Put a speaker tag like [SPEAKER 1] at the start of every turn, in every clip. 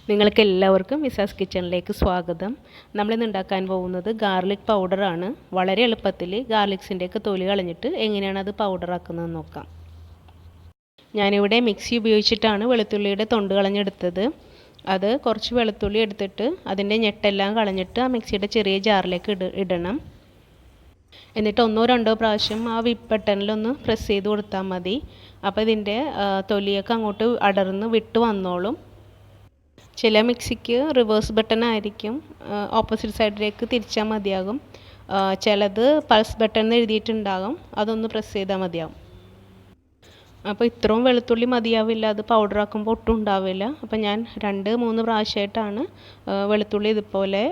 [SPEAKER 1] നിങ്ങൾക്ക് എല്ലാവർക്കും മിസാസ് കിച്ചണിലേക്ക് സ്വാഗതം. നമ്മളിന്ന് ഉണ്ടാക്കാൻ പോകുന്നത് ഗാർലിക് പൗഡറാണ്. വളരെ എളുപ്പത്തിൽ ഗാർലിക്സിൻ്റെയൊക്കെ തൊലി കളഞ്ഞിട്ട് എങ്ങനെയാണ് അത് പൗഡറാക്കുന്നതെന്ന് നോക്കാം. ഞാനിവിടെ മിക്സി ഉപയോഗിച്ചിട്ടാണ് വെളുത്തുള്ളിയുടെ തൊണ്ട് കളഞ്ഞെടുത്തത്. അത് കുറച്ച് വെളുത്തുള്ളി എടുത്തിട്ട് അതിൻ്റെ ഞെട്ടെല്ലാം കളഞ്ഞിട്ട് ആ മിക്സിയുടെ ചെറിയ ജാറിലേക്ക് ഇടണം. എന്നിട്ട് ഒന്നോ രണ്ടോ പ്രാവശ്യം ആ വിപ്പ് ബട്ടണിലൊന്ന് പ്രസ് ചെയ്ത് കൊടുത്താൽ മതി. അപ്പോൾ ഇതിൻ്റെ തൊലിയൊക്കെ അങ്ങോട്ട് അടർന്ന് വിട്ട് വന്നോളും. ചില മിക്സിക്ക് റിവേഴ്സ് ബട്ടൺ ആയിരിക്കും, ഓപ്പോസിറ്റ് സൈഡിലേക്ക് തിരിച്ചാൽ മതിയാകും. ചിലത് പൾസ് ബട്ടൺ എന്ന് എഴുതിയിട്ടുണ്ടാകും, അതൊന്ന് പ്രസ് ചെയ്താൽ മതിയാകും. അപ്പോൾ ഇത്രയും വെളുത്തുള്ളി മതിയാവില്ല, അത് പൗഡറാക്കുമ്പോൾ ഒട്ടും ഉണ്ടാവില്ല. അപ്പോൾ ഞാൻ 2-3 പ്രാവശ്യമായിട്ടാണ് വെളുത്തുള്ളി ഇതുപോലെ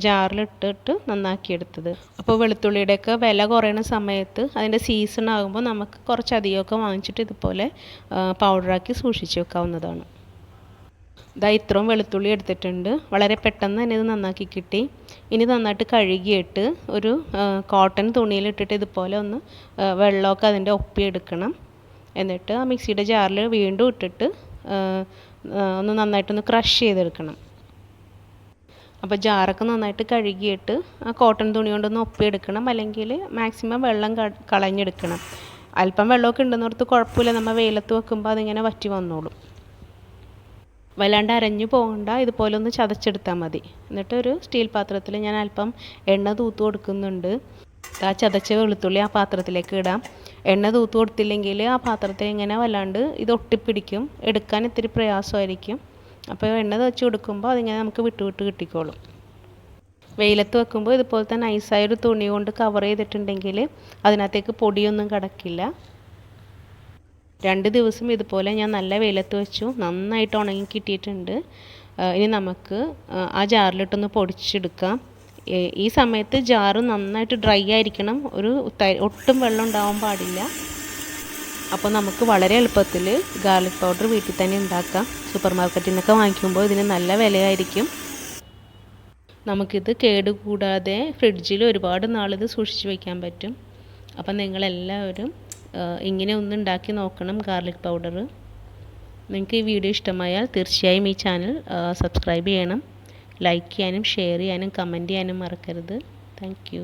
[SPEAKER 1] ജാറിലിട്ടിട്ട് നന്നാക്കിയെടുത്തത്. അപ്പോൾ വെളുത്തുള്ളിയുടെയൊക്കെ വില കുറയുന്ന സമയത്ത് അതിൻ്റെ സീസൺ ആകുമ്പോൾ നമുക്ക് കുറച്ചധികമൊക്കെ വാങ്ങിച്ചിട്ട് ഇതുപോലെ പൗഡറാക്കി സൂക്ഷിച്ച് വെക്കാവുന്നതാണ്. ഇത്രയും വെളുത്തുള്ളി എടുത്തിട്ടുണ്ട്. വളരെ പെട്ടെന്ന് തന്നെ ഇത് നന്നാക്കി കിട്ടി. ഇനി നന്നായിട്ട് കഴുകിയിട്ട് ഒരു കോട്ടൺ തുണിയിലിട്ടിട്ട് ഇതുപോലെ ഒന്ന് വെള്ളമൊക്കെ അതിൻ്റെ ഒപ്പിയെടുക്കണം. എന്നിട്ട് ആ മിക്സിയുടെ ജാറിൽ വീണ്ടും ഇട്ടിട്ട് ഒന്ന് നന്നായിട്ടൊന്ന് ക്രഷ് ചെയ്തെടുക്കണം. അപ്പോൾ ജാറൊക്കെ നന്നായിട്ട് കഴുകിയിട്ട് ആ കോട്ടൺ തുണി കൊണ്ടൊന്ന് ഒപ്പിയെടുക്കണം, അല്ലെങ്കിൽ മാക്സിമം വെള്ളം കളഞ്ഞെടുക്കണം. അല്പം വെള്ളമൊക്കെ ഉണ്ടെന്നോർത്ത് കുഴപ്പമില്ല, നമ്മൾ വെയിലത്ത് വെക്കുമ്പോൾ അതിങ്ങനെ വറ്റി വന്നോളും. വല്ലാണ്ട് അരഞ്ഞു പോകണ്ട, ഇതുപോലെ ഒന്ന് ചതച്ചെടുത്താൽ മതി. എന്നിട്ട് ഒരു സ്റ്റീൽ പാത്രത്തിൽ ഞാൻ അല്പം എണ്ണ തൂത്ത് കൊടുക്കുന്നുണ്ട്. ആ ചതച്ച വെളുത്തുള്ളി ആ പാത്രത്തിലേക്ക് ഇടാം. എണ്ണ തൂത്ത് കൊടുത്തില്ലെങ്കിൽ ആ പാത്രത്തിൽ ഇങ്ങനെ വല്ലാണ്ട് ഇത് ഒട്ടിപ്പിടിക്കും, എടുക്കാൻ ഇത്തിരി പ്രയാസമായിരിക്കും. അപ്പോൾ എണ്ണ തേച്ച് കൊടുക്കുമ്പോൾ അതിങ്ങനെ നമുക്ക് വിട്ട് കിട്ടിക്കോളും. വെയിലത്ത് വെക്കുമ്പോൾ ഇതുപോലത്തെ നൈസായൊരു തുണി കൊണ്ട് കവർ ചെയ്തിട്ടുണ്ടെങ്കിൽ അതിനകത്തേക്ക് പൊടിയൊന്നും കിടക്കില്ല. 2 ദിവസം ഇതുപോലെ ഞാൻ നല്ല വെയിലത്ത് വെച്ചു, നന്നായിട്ട് ഉണങ്ങി കിട്ടിയിട്ടുണ്ട്. ഇനി നമുക്ക് ആ ജാറിലിട്ടൊന്ന് പൊടിച്ചെടുക്കാം. ഈ സമയത്ത് ജാറ് നന്നായിട്ട് ഡ്രൈ ആയിരിക്കണം, ഒട്ടും വെള്ളം ഉണ്ടാവാൻ പാടില്ല. അപ്പോൾ നമുക്ക് വളരെ എളുപ്പത്തിൽ ഗാർലിക് പൗഡർ വീട്ടിൽ തന്നെ ഉണ്ടാക്കാം. സൂപ്പർ മാർക്കറ്റിൽ നിന്നൊക്കെ വാങ്ങിക്കുമ്പോൾ ഇതിന് നല്ല വിലയായിരിക്കും. നമുക്കിത് കേടുകൂടാതെ ഫ്രിഡ്ജിൽ ഒരുപാട് നാളിത് സൂക്ഷിച്ച് വയ്ക്കാൻ പറ്റും. അപ്പം നിങ്ങളെല്ലാവരും ഇങ്ങനെ ഒന്ന് ഉണ്ടാക്കി നോക്കണം ഗാർലിക് പൗഡർ. നിങ്ങൾക്ക് ഈ വീഡിയോ ഇഷ്ടമായാൽ തീർച്ചയായും ഈ ചാനൽ സബ്സ്ക്രൈബ് ചെയ്യണം. ലൈക്ക് ചെയ്യാനും ഷെയർ ചെയ്യാനും കമൻറ്റ് ചെയ്യാനും മറക്കരുത്. Thank you.